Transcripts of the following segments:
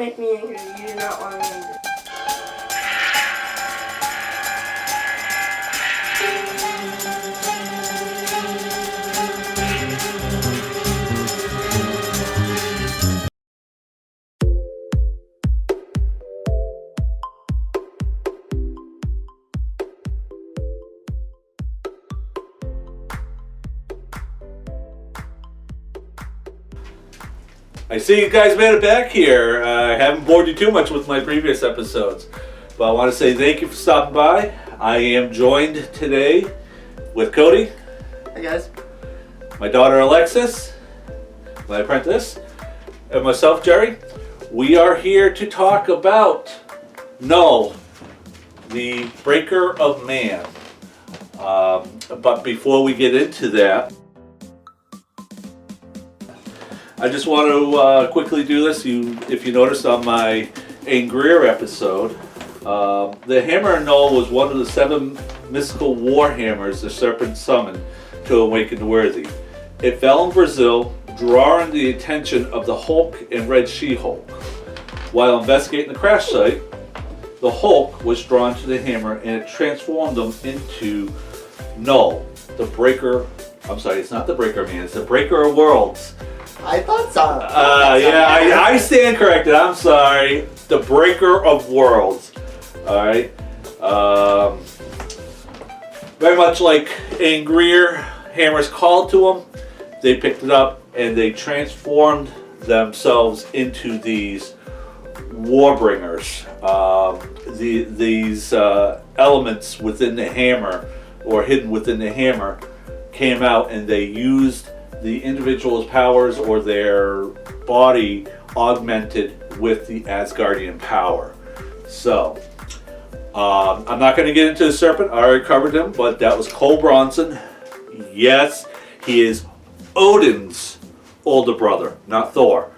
make me angry. You do not want me angry. I see you guys made it back here. I haven't bored you too much with my previous episodes, but I want to say thank you for stopping by. I am joined today with Cody. Hey guys. My daughter Alexis, my apprentice, and myself Jerry. We are here to talk about Null, the Breaker of Man. But before we get into that, I just want to quickly do this. If you noticed on my Angrier episode, the hammer of Null was one of the 7 mystical war hammers the serpent summoned to awaken the worthy. It fell in Brazil, drawing the attention of the Hulk and Red She-Hulk. While investigating the crash site, the Hulk was drawn to the hammer and it transformed them into Null, the Breaker. I'm sorry, it's not the Breaker Man, it's the Breaker of Worlds. I thought so. I stand corrected. I'm sorry. The Breaker of Worlds. Alright. Very much like Angrier, hammers called to them. They picked it up and they transformed themselves into these Warbringers. These elements within the hammer, or hidden within the hammer, came out and they used the individual's powers or their body augmented with the Asgardian power. So, I'm not going to get into the serpent. I already covered him, but that was Cole Bronson. Yes, he is Odin's older brother, not Thor.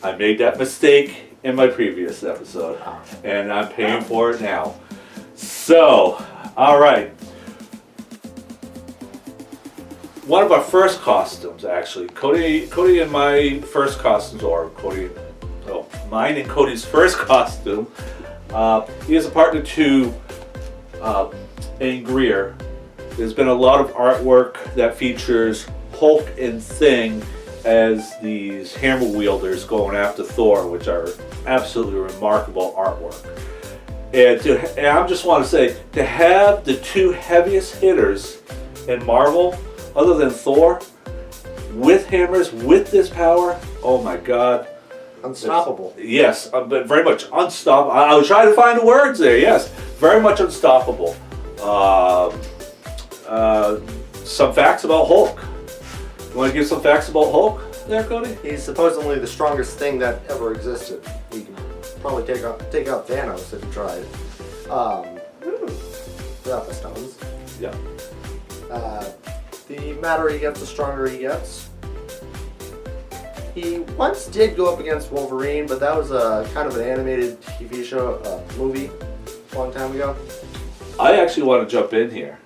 I made that mistake in my previous episode, and I'm paying for it now. So, alright. One of our first costumes, actually, Cody and my first costumes, mine and Cody's first costume. He is a partner to Angrier. There's been a lot of artwork that features Hulk and Thing as these hammer wielders going after Thor, which are absolutely remarkable artwork. And I just want to say, to have the 2 heaviest hitters in Marvel, other than Thor, with hammers, with this power, oh my God. Unstoppable. Yes, but very much unstoppable. I was trying to find the words there, yes. Very much unstoppable. Some facts about Hulk. You want to give some facts about Hulk there, Cody? He's supposedly the strongest thing that ever existed. He can probably take out Thanos if he tried. Without the stones. Yeah. The madder he gets, the stronger he gets. He once did go up against Wolverine, but that was a kind of an animated TV show, movie, a long time ago. I actually want to jump in here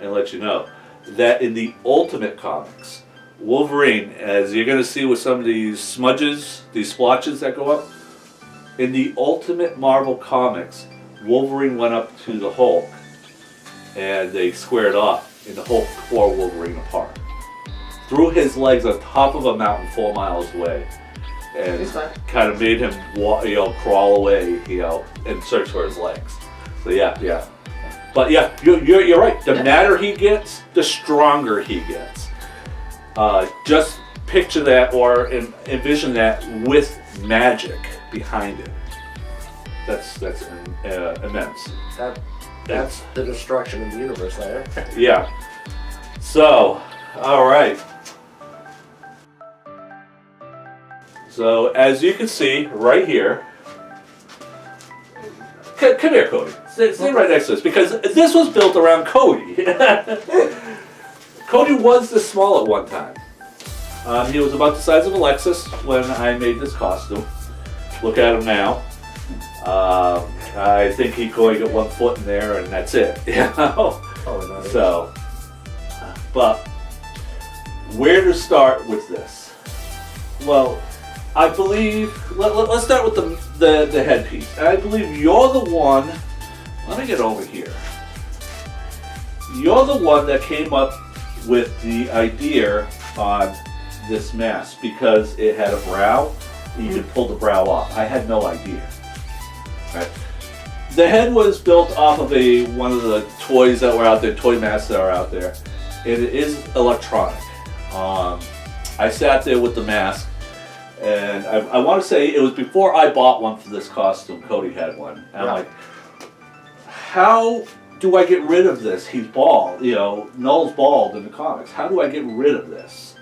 and let you know that in the Ultimate Comics, Wolverine, as you're going to see with some of these smudges, these splotches that go up, in the Ultimate Marvel Comics, Wolverine went up to the Hulk and they squared off. And the Hulk tore Wolverine apart. Threw his legs on top of a mountain 4 miles away. And kind of made him crawl away, and search for his legs. So yeah. But yeah, you're right. The madder he gets, the stronger he gets. Just picture that or envision that with magic behind it. That's immense. That's the destruction of the universe there. Yeah. So, alright. So, as you can see right here, come here, Cody. Stay right next to us, because this was built around Cody. Cody was this small at one time. He was about the size of Alexis when I made this costume. Look at him now. I think he could only get 1 foot in there, and that's it. So, but where to start with this? Well, I believe let's start with the headpiece. And I believe you're the one. Let me get over here. You're the one that came up with the idea on this mask because it had a brow. You could pull the brow off. I had no idea. Right. The head was built off of one of the toys that were out there, toy masks that are out there. It is electronic. I sat there with the mask, and I want to say it was before I bought one for this costume. Cody had one. And I'm like, how do I get rid of this? He's bald. You know, Null's bald in the comics. How do I get rid of this?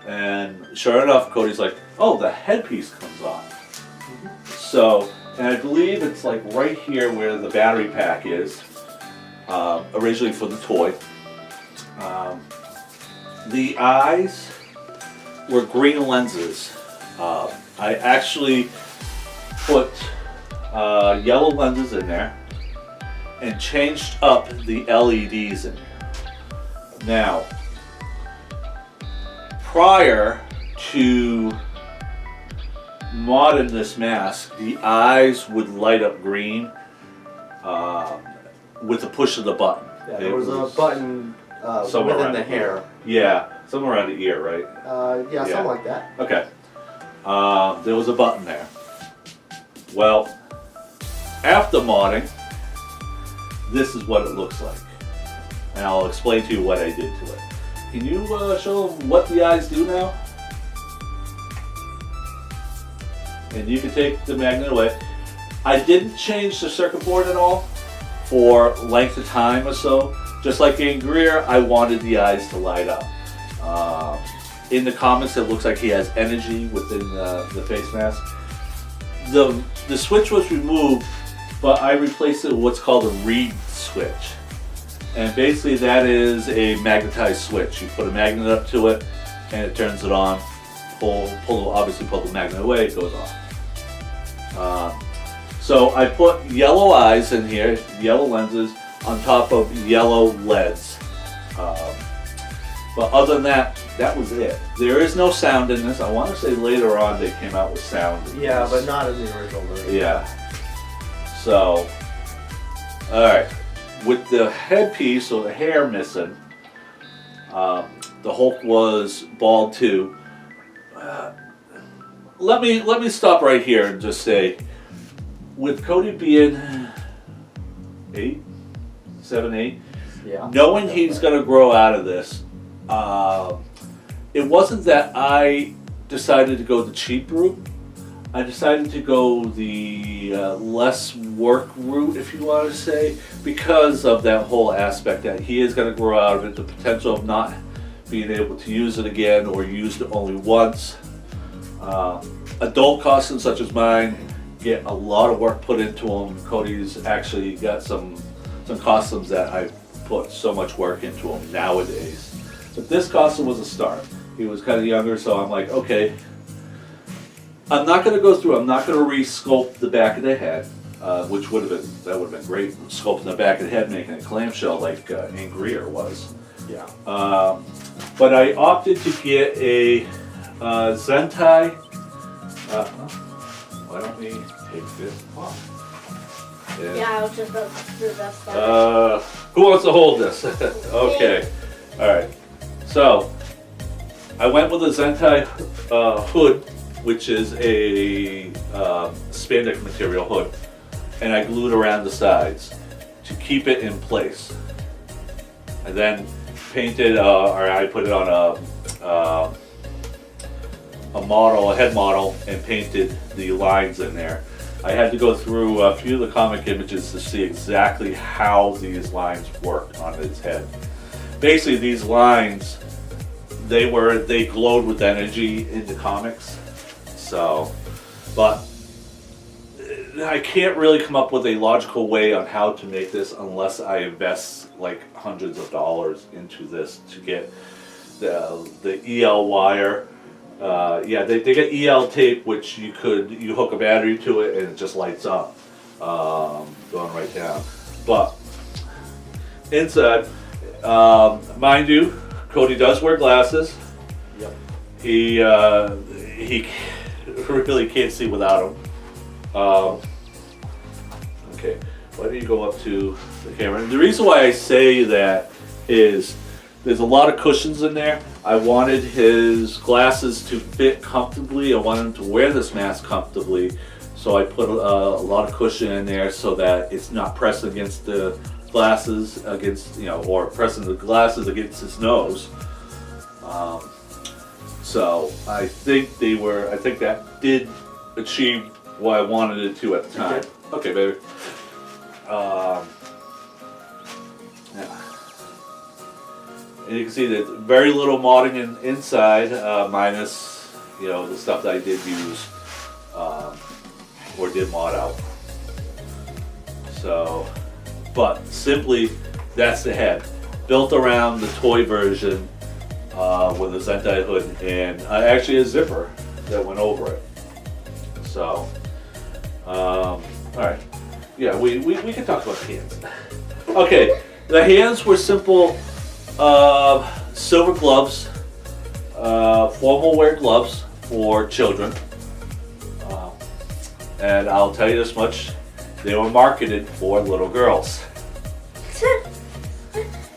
And sure enough, Cody's like, oh, the headpiece comes off. So, and I believe it's like right here where the battery pack is, originally for the toy. The eyes were green lenses. I actually put yellow lenses in there and changed up the LEDs in there. Now, prior to modding this mask, the eyes would light up green with the push of the button. Yeah, there was a button within the hair. Yeah, somewhere around the ear, right? Yeah, something like that. Okay. There was a button there. Well, after modding, this is what it looks like. And I'll explain to you what I did to it. Can you show them what the eyes do now? And you can take the magnet away. I didn't change the circuit board at all for length of time or so. Just like in Greer, I wanted the eyes to light up. In the comics, it looks like he has energy within the face mask. The switch was removed, but I replaced it with what's called a reed switch. And basically that is a magnetized switch. You put a magnet up to it, and it turns it on. Obviously pull the magnet away, it goes off. So I put yellow eyes in here, yellow lenses, on top of yellow LEDs. But other than that, that was it. There is no sound in this. I want to say later on they came out with sound. Yeah, but not in the original version. Yeah. So, alright. With the headpiece or the hair missing, the Hulk was bald too. Let me stop right here and just say, with Cody being 7, 8, yeah, knowing he's going to grow out of this, it wasn't that I decided to go the cheap route. I decided to go the less work route, if you want to say, because of that whole aspect that he is going to grow out of it, the potential of not being able to use it again or used it only once. Adult costumes such as mine get a lot of work put into them. Cody's actually got some costumes that I put so much work into them nowadays. But this costume was a start. He was kind of younger, so I'm like, okay, I'm not going to go through, I'm not going to re-sculpt the back of the head, which would have been great, sculpting the back of the head, making a clamshell like Ann Greer was. Yeah. But I opted to get a Zentai. Why don't we take this off? Yeah, I was just about to do that. Who wants to hold this? Okay. Alright. So, I went with a Zentai hood, which is a spandex material hood, and I glued around the sides to keep it in place. And then painted, or I put it on a head model, and painted the lines in there. I had to go through a few of the comic images to see exactly how these lines work on his head. Basically, these lines, they glowed with energy in the comics. So, but I can't really come up with a logical way on how to make this unless I invest like hundreds of dollars into this to get the EL wire. Yeah, they get EL tape, which you hook a battery to it and it just lights up, going right down. But inside, mind you, Cody does wear glasses. Yep. He really can't see without them. Okay, why don't you go up to the camera? And the reason why I say that is there's a lot of cushions in there. I wanted his glasses to fit comfortably. I wanted him to wear this mask comfortably. So I put a lot of cushion in there so that it's not pressed against the glasses, or pressing the glasses against his nose. So I think that did achieve what I wanted it to at the time. Okay, baby. Yeah. And you can see that very little modding inside, minus the stuff that I did use or did mod out. So, but simply that's the head, built around the toy version with a Zentai hood and actually a zipper that went over it. So, all right, yeah, we can talk about hands. Okay, the hands were simple. Silver gloves, formal wear gloves for children, and I'll tell you this much, they were marketed for little girls.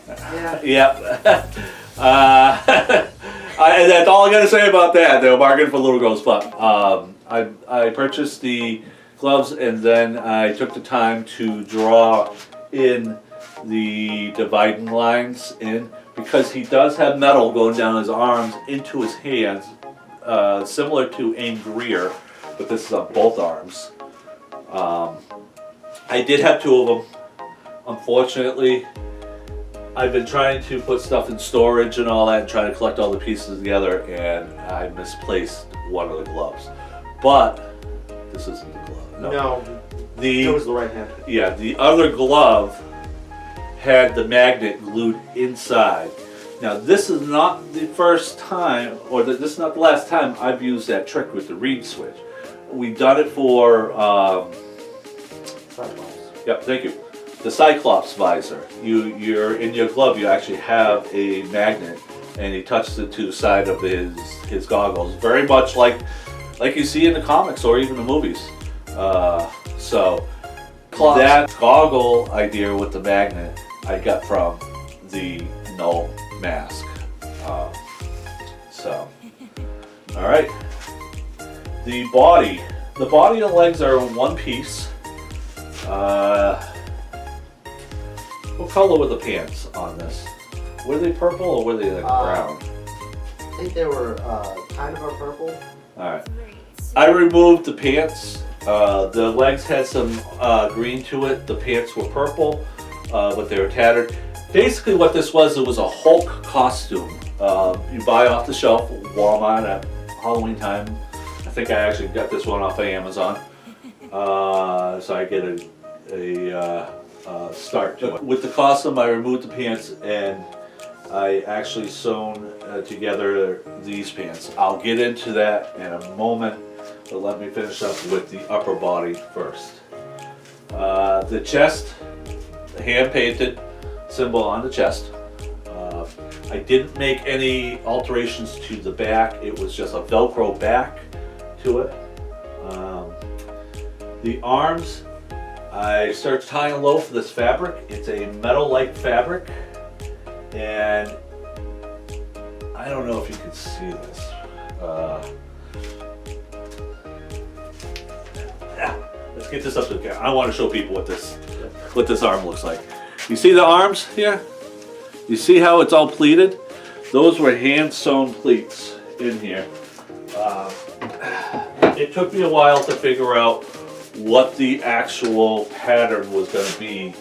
Yeah. Yep. And that's all I'm going to say about that. They were marketed for little girls, but I purchased the gloves and then I took the time to draw in the dividing lines in, because he does have metal going down his arms into his hands, similar to Aim Greer, but this is on both arms. I did have two of them. Unfortunately, I've been trying to put stuff in storage and all that and trying to collect all the pieces together, and I misplaced one of the gloves. But this isn't the glove. No. It was the right hand. Yeah, the other glove had the magnet glued inside. Now this is not the first time, or this is not the last time I've used that trick with the reed switch. We've done it for, Cyclops. yep, thank you. The Cyclops visor. You're in your glove, you actually have a magnet and he touches it to the side of his goggles. Very much like you see in the comics or even the movies. So that goggle idea with the magnet I got from the Null mask. All right. The body and legs are in one piece. What color were the pants on this? Were they purple or were they like brown? I think they were kind of a purple. All right. I removed the pants. The legs had some green to it. The pants were purple, but they were tattered. Basically what this was, it was a Hulk costume. You buy off the shelf at Walmart at Halloween time. I think I actually got this one off of Amazon. So I get a start to it. With the costume, I removed the pants and I actually sewn together these pants. I'll get into that in a moment, but let me finish up with the upper body first. The chest, the hand-painted symbol on the chest. I didn't make any alterations to the back. It was just a Velcro back to it. The arms, I started tying low for this fabric. It's a metal-like fabric, and I don't know if you can see this. Let's get this up to the camera. I want to show people what this arm looks like. You see the arms here? You see how it's all pleated? Those were hand-sewn pleats in here. It took me a while to figure out what the actual pattern was going to be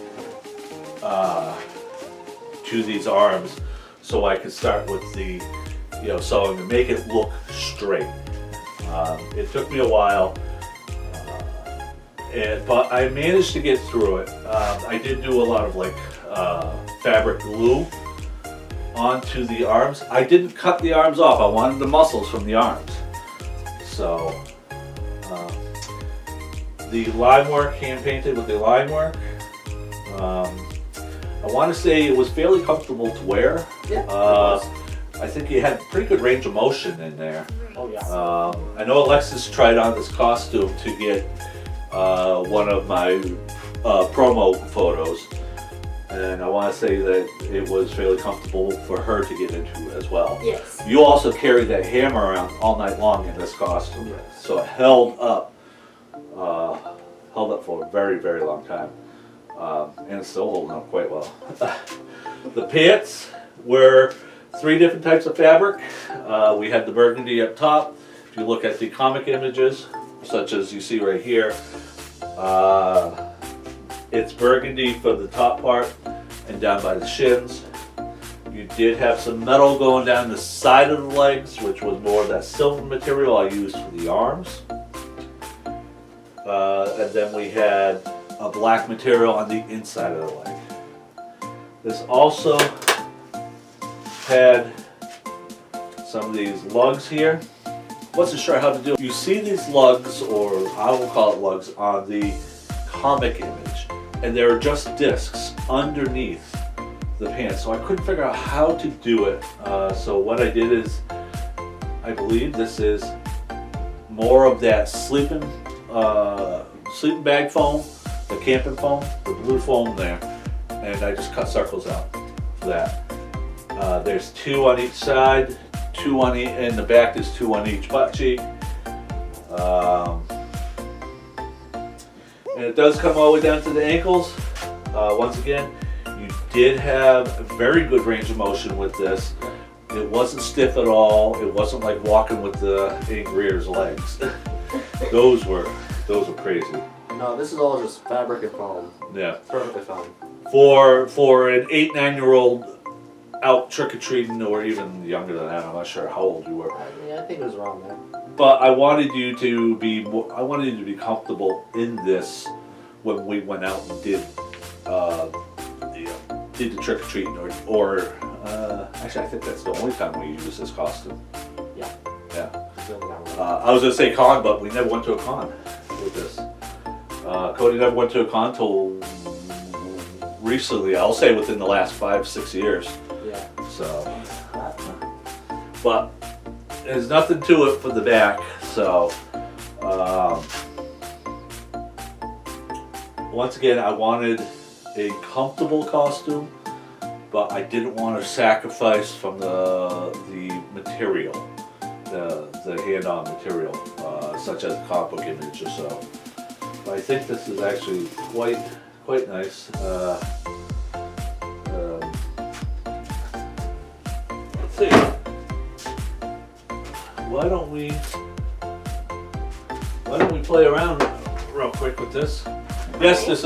to these arms, so I could start with the sewing to make it look straight. It took me a while, but I managed to get through it. I did do a lot of fabric glue onto the arms. I didn't cut the arms off. I wanted the muscles from the arms. So the line work, hand painted with the line work. I want to say it was fairly comfortable to wear. Yeah. I think you had pretty good range of motion in there. Oh yeah. I know Alexis tried on this costume to get one of my promo photos, and I want to say that it was fairly comfortable for her to get into as well. Yes. You also carried that hammer around all night long in this costume, so it held up for a very, very long time, and it's still holding up quite well. The pants were 3 different types of fabric. We had the burgundy up top. If you look at the comic images, such as you see right here, it's burgundy for the top part and down by the shins. You did have some metal going down the side of the legs, which was more of that silver material I used for the arms. And then we had a black material on the inside of the leg. This also had some of these lugs here. Wasn't sure how to do it. You see these lugs, or I will call it lugs, on the comic image, and there are just discs underneath the pants, so I couldn't figure out how to do it. So what I did is, I believe this is more of that sleeping bag foam, the camping foam, the blue foam there, and I just cut circles out for that. There's 2 on each side, 2 on each, in the back there's 2 on each butt cheek. And it does come all the way down to the ankles. Once again, you did have a very good range of motion with this. It wasn't stiff at all. It wasn't like walking with the Angrier's legs. Those were crazy. No, this is all just fabric and foam. Yeah. Perfectly fine. For an 8-9-year-old out trick-or-treating, or even younger than that, I'm not sure how old you were. Yeah, I think it was around there. But I wanted you to be comfortable in this when we went out and did the trick-or-treating, or actually I think that's the only time we used this costume. Yeah. Yeah. I was gonna say con, but we never went to a con with this. Cody never went to a con till recently. I'll say within the last 5-6 years. Yeah. So, but there's nothing to it for the back. So, once again, I wanted a comfortable costume, but I didn't want to sacrifice from the material, the hand-on material, such as the comic book image or so. But I think this is actually quite nice. Let's see. Why don't we play around real quick with this? Yes, this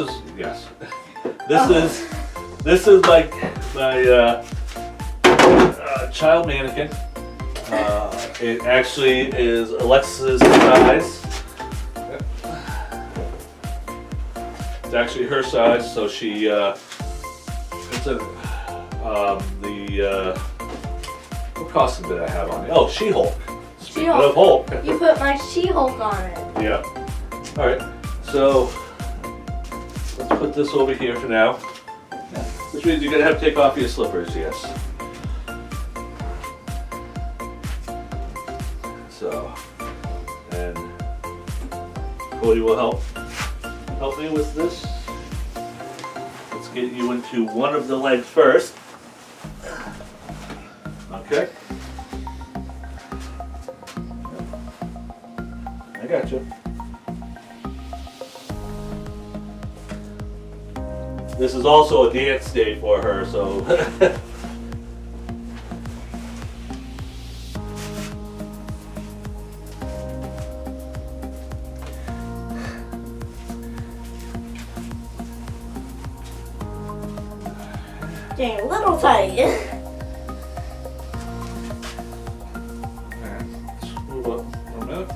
is like my child mannequin. It actually is Alexis's size. It's actually her size, so she it's what costume did I have on? Oh, She-Hulk. Speaking of Hulk. You put my She-Hulk on it. Yeah. All right. So let's put this over here for now. Which means you're gonna have to take off your slippers. Yes. So, and Cody will help me with this. Let's get you into one of the legs first. Okay. I got you. This is also a dance day for her, so. Getting a little tight. Let's move up for a minute.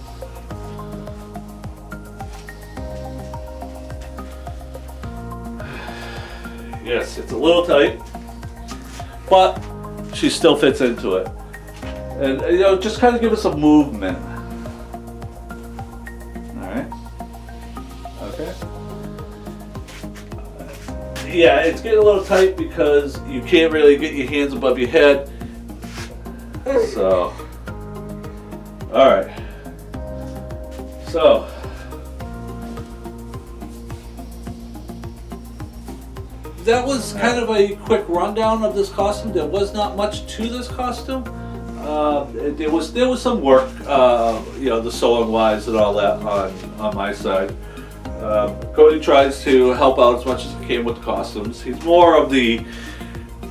Yes, it's a little tight, but she still fits into it. And just kind of give us a movement. All right. Okay. Yeah, it's getting a little tight because you can't really get your hands above your head. So, all right. So, that was kind of a quick rundown of this costume. There was not much to this costume. There was some work, you know, the sewing wise and all that on my side. Cody tries to help out as much as he can with the costumes. He's more of the,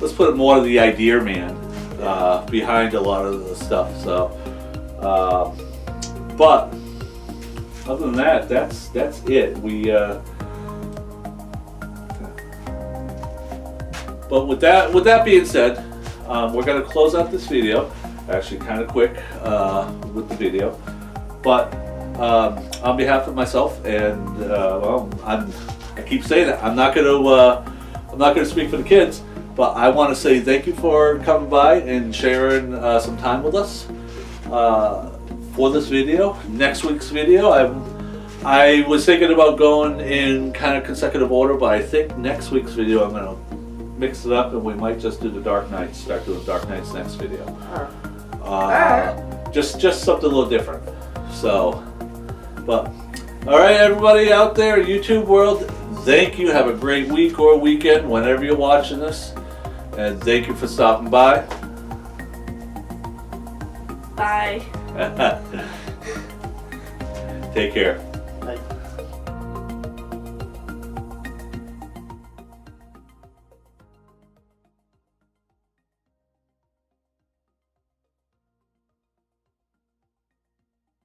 let's put it more of the idea man behind a lot of the stuff. So, but other than that, that's it. But with that being said, we're gonna close out this video. Actually, kind of quick with the video, but on behalf of myself and well, I keep saying it. I'm not gonna speak for the kids, but I want to say thank you for coming by and sharing some time with us for this video. Next week's video, I was thinking about going in kind of consecutive order, but I think next week's video I'm gonna mix it up and we might just do the Dark Knights. Start doing Dark Knights next video. Just something a little different. So, but all right, everybody out there, YouTube world, thank you. Have a great week or weekend whenever you're watching this, and thank you for stopping by. Bye. Take care.